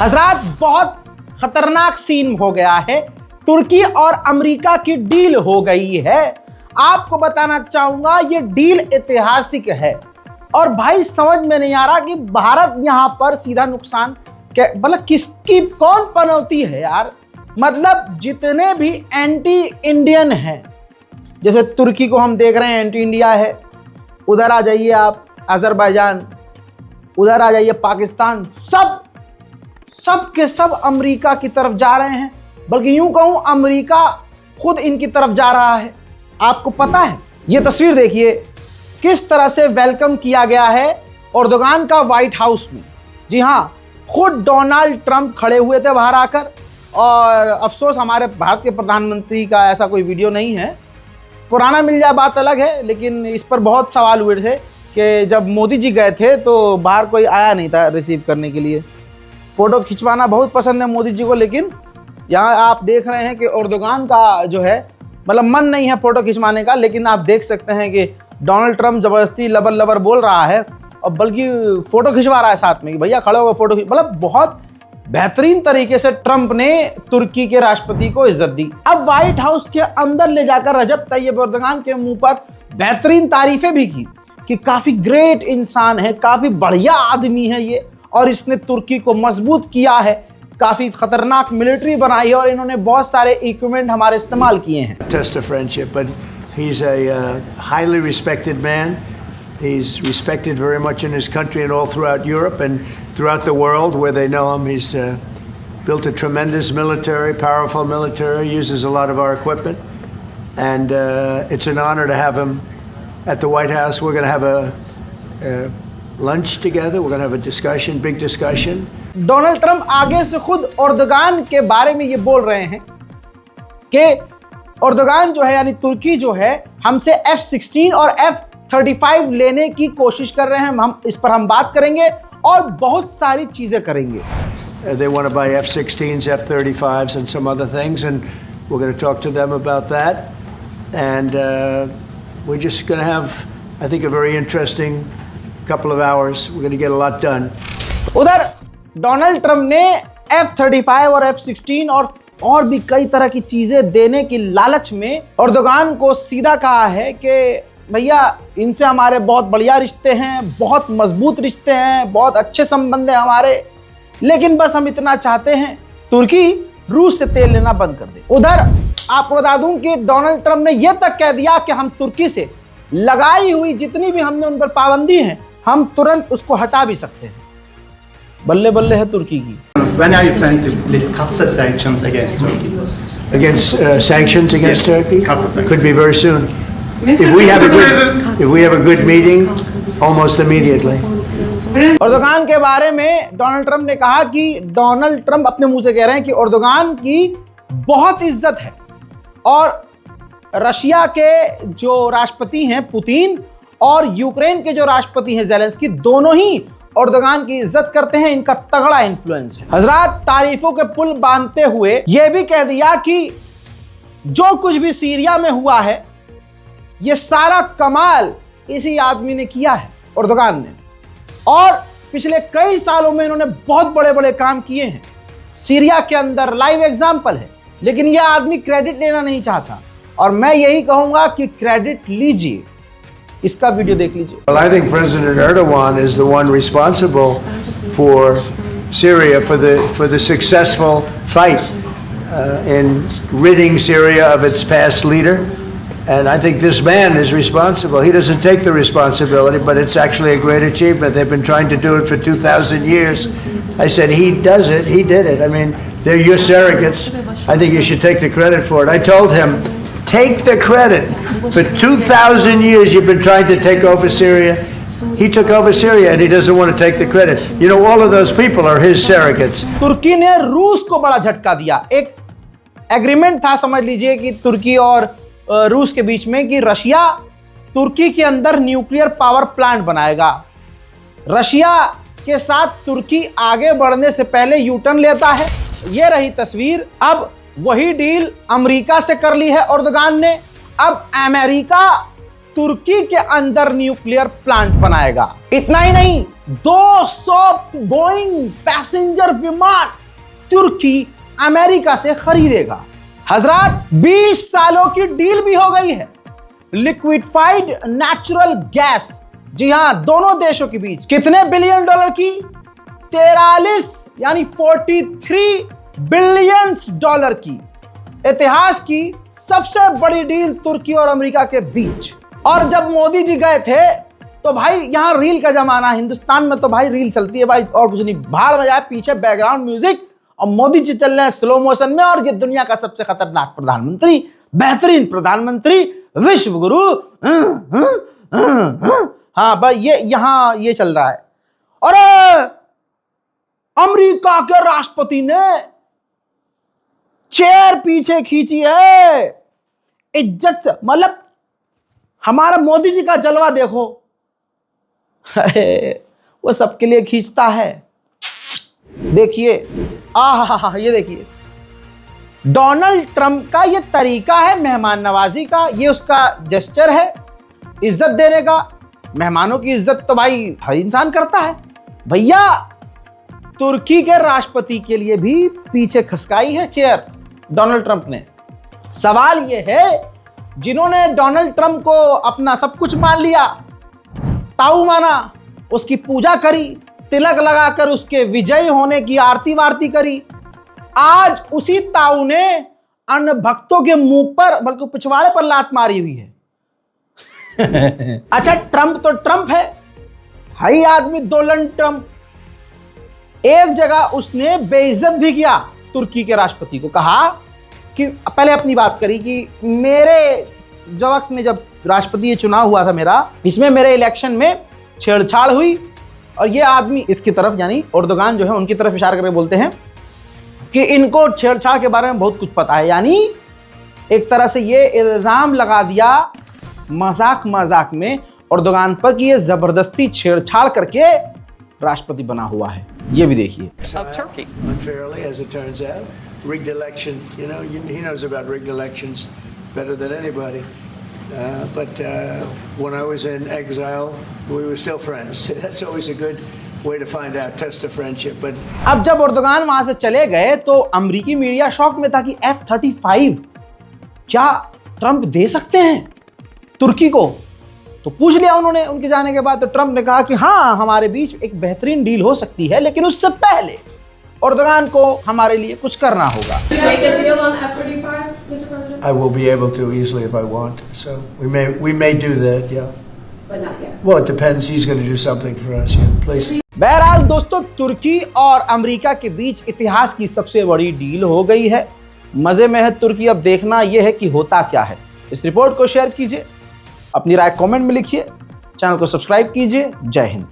हजरात, बहुत खतरनाक सीन हो गया है। तुर्की और अमेरिका की डील हो गई है। आपको बताना चाहूंगा ये डील ऐतिहासिक है और भाई समझ में नहीं आ रहा कि भारत यहां पर सीधा नुकसान मतलब किसकी कौन पनौती है यार। मतलब जितने भी एंटी इंडियन हैं, जैसे तुर्की को हम देख रहे हैं एंटी इंडिया है, उधर आ जाइए आप अजरबैजान, उधर आ जाइए पाकिस्तान, सब के सब अमेरिका की तरफ जा रहे हैं। बल्कि यूं कहूं अमेरिका खुद इनकी तरफ जा रहा है। आपको पता है, ये तस्वीर देखिए किस तरह से वेलकम किया गया है एर्दोगान का व्हाइट हाउस में। जी हाँ, खुद डोनाल्ड ट्रंप खड़े हुए थे बाहर आकर। और अफसोस हमारे भारत के प्रधानमंत्री का ऐसा कोई वीडियो नहीं है। पुराना मिल जाए बात अलग है, लेकिन इस पर बहुत सवाल हुए थे कि जब मोदी जी गए थे तो बाहर कोई आया नहीं था रिसीव करने के लिए। फ़ोटो खिंचवाना बहुत पसंद है मोदी जी को, लेकिन यहाँ आप देख रहे हैं कि एर्दोगान का जो है मतलब मन नहीं है फ़ोटो खिंचवाने का। लेकिन आप देख सकते हैं कि डोनाल्ड ट्रंप ज़बरदस्ती लबर लबर बोल रहा है और बल्कि फ़ोटो खिंचवा रहा है साथ में कि भैया खड़े होकर फ़ोटो मतलब बहुत बेहतरीन तरीके से ट्रंप ने तुर्की के राष्ट्रपति को इज्जत दी। अब व्हाइट हाउस के अंदर ले जाकर रजब तैयब एर्दोगान के मुंह पर बेहतरीन तारीफें भी की कि काफ़ी ग्रेट इंसान है, काफ़ी बढ़िया आदमी है ये, और इसने तुर्की को मजबूत किया है, काफ़ी खतरनाक मिलिट्री बनाई है और इन्होंने बहुत सारे इक्विपमेंट हमारे इस्तेमाल किए हैं। Test of friendship, but he's a highly respected man. He's respected very much in his country and all throughout Europe and throughout the world where they know him. He's built a tremendous military, powerful military, uses a lot of our equipment. And it's an honor to have him at the White House. We're going to have a lunch together. We're going to have a discussion, big discussion. Donald Trump आगे से खुद Erdogan के बारे में ये बोल रहे हैं कि एर्दोगान जो है यानी तुर्की जो है हमसे F-16 और F-35 लेने की कोशिश कर रहे हैं। हम इस पर हम बात करेंगे और बहुत सारी चीजें करेंगे। They want to buy F-16s, F-35s and some other things, and we're going to talk to them about that. And we're just going to have, I think, a very interesting couple of hours. We're going to get a lot done. उधर Donald Trump ने F-35 और F-16 और भी कई तरह की चीजें देने की लालच में एर्दोगान को सीधा कहा है कि भैया इनसे हमारे बहुत बढ़िया रिश्ते हैं, बहुत मजबूत रिश्ते हैं, बहुत अच्छे संबंध हैं हमारे, लेकिन बस हम इतना चाहते हैं तुर्की रूस से तेल लेना बंद कर दे। उधर आपको बता दूं कि डोनाल्ड ट्रंप ने यह तक कह दिया कि हम तुर्की से लगाई हुई जितनी भी हमने उन पर पाबंदी है हम तुरंत उसको हटा भी सकते हैं। बल्ले बल्ले है तुर्की की। When are you planning to lift Qatar sanctions against Turkey? Against sanctions against Turkey? Qatar. Could be very soon. If we have a good meeting, almost immediately. Erdogan के बारे में डोनाल्ड ट्रंप ने कहा कि डोनाल्ड ट्रंप अपने मुंह से कह रहे हैं कि एर्दोगान की बहुत इज्जत है और रशिया के जो राष्ट्रपति हैं पुतिन और यूक्रेन के जो राष्ट्रपति हैं ज़ेलेंस्की, दोनों ही एर्दोगान की इज्जत करते हैं। इनका तगड़ा इन्फ्लुएंस है। हजरात, तारीफों के पुल बांधते हुए यह भी कह दिया कि जो कुछ भी सीरिया में हुआ है ये सारा कमाल इसी आदमी ने किया है, एर्दोगान ने। और पिछले कई सालों में इन्होंने बहुत बड़े बड़े काम किए हैं सीरिया के अंदर, लाइव एग्जाम्पल है। लेकिन यह आदमी क्रेडिट लेना नहीं चाहता और मैं यही कहूंगा कि क्रेडिट लीजिए। इसका वीडियो देख लीजिए। Well, I think President Erdogan is the one responsible for Syria, for the successful fight in ridding Syria of its past leader. And I think this man is responsible. He doesn't take the responsibility, but it's actually a great achievement. They've been trying to do it for 2,000 years. I said, he does it. He did it. I mean, they're your surrogates. I think you should take the credit for it. I told him, take the credit. For 2,000 years you've been trying to take over Syria. He took over Syria and he doesn't want to take the credit. You know, all of those people are his surrogates. तुर्की ने रूस को बड़ा झटका दिया। एक agreement था, समझ लीजिए, कि तुर्की और रूस के बीच में कि रशिया तुर्की के अंदर न्यूक्लियर पावर प्लांट बनाएगा। रशिया के साथ तुर्की आगे बढ़ने से पहले यूटर्न लेता है। ये रही तस्वीर। अब वही डील अमेरिका से कर ली है एर्दोगान ने। अब अमेरिका तुर्की के अंदर न्यूक्लियर प्लांट बनाएगा। इतना ही नहीं, 200 बोइंग पैसेंजर विमान तुर्की अमेरिका से खरीदेगा। हजरात, 20 सालों की डील भी हो गई है। लिक्विफाइड नेचुरल गैस, जी हां, दोनों देशों के बीच कितने बिलियन डॉलर की? 43 यानी 43 बिलियन डॉलर की इतिहास की सबसे बड़ी डील तुर्की और अमेरिका के बीच। और जब मोदी जी गए थे तो भाई यहां रील का जमाना, हिंदुस्तान में तो भाई रील चलती है भाई, और कुछ नहीं, बाहर में जाए पीछे बैकग्राउंड म्यूजिक और मोदी जी चल रहे हैं स्लो मोशन में, और ये दुनिया का सबसे खतरनाक प्रधानमंत्री, बेहतरीन प्रधानमंत्री, विश्व गुरु, हाँ भाई ये यहां ये चल रहा है। और अमेरिका के राष्ट्रपति ने चेयर पीछे खींची है इज्जत से, मतलब हमारा मोदी जी का जलवा देखो, वो सबके लिए खींचता है। देखिए, ये देखिए, डोनाल्ड ट्रंप का ये तरीका है मेहमान नवाजी का, ये उसका जेस्चर है इज्जत देने का। मेहमानों की इज्जत तो भाई हर इंसान करता है। भैया, तुर्की के राष्ट्रपति के लिए भी पीछे खसकाई है चेयर डोनाल्ड ट्रंप ने। सवाल यह है, जिन्होंने डोनाल्ड ट्रंप को अपना सब कुछ मान लिया, ताऊ माना, उसकी पूजा करी, तिलक लगाकर उसके विजयी होने की आरती वारती करी, आज उसी ताऊ ने अन्य भक्तों के मुंह पर, बल्कि पिछवाड़े पर लात मारी हुई है। अच्छा, ट्रंप तो ट्रंप है, हाई आदमी डोनाल्ड ट्रंप। एक जगह उसने बेइज्जत भी किया तुर्की के राष्ट्रपति को, कहा कि पहले अपनी बात करी कि मेरे जो वक्त में जब राष्ट्रपति ये चुनाव हुआ था मेरा, इसमें मेरे इलेक्शन में छेड़छाड़ हुई, और ये आदमी इसकी तरफ, यानी एर्दोगान जो है उनकी तरफ इशारा करके बोलते हैं कि इनको छेड़छाड़ के बारे में बहुत कुछ पता है। यानी एक तरह से ये इल्जाम लगा दिया मजाक मजाक में एर्दोगान पर कि ये जबरदस्ती छेड़छाड़ करके राष्ट्रपति बना हुआ है। ये भी देखिए। Unfairly, as it turns out, rigged election. You know, he knows about rigged elections better than anybody. But when I was in exile, we were still friends. That's always a good way to find out, test of friendship. But अब जब Erdogan वहां से चले गए तो अमेरिकी media shock में था कि F-35 क्या ट्रंप दे सकते हैं तुर्की को? तो पूछ लिया उन्होंने उनके जाने के बाद, तो ट्रंप ने कहा कि हाँ, हमारे बीच एक बेहतरीन डील हो सकती है, लेकिन उससे पहले एर्दोगान को हमारे लिए कुछ करना होगा। I will be able to easily if I want. So we may do that, yeah. But not yet. Well, it depends. He's going to do something for us, yeah. Please. बहरहाल दोस्तों, तुर्की और America के बीच इतिहास की सबसे बड़ी deal हो गई है। मजे में है तुर्की। अब देखना यह है कि होता क्या है। इस रिपोर्ट को शेयर कीजिए, अपनी राय कमेंट में लिखिए, चैनल को सब्सक्राइब कीजिए। जय हिंद।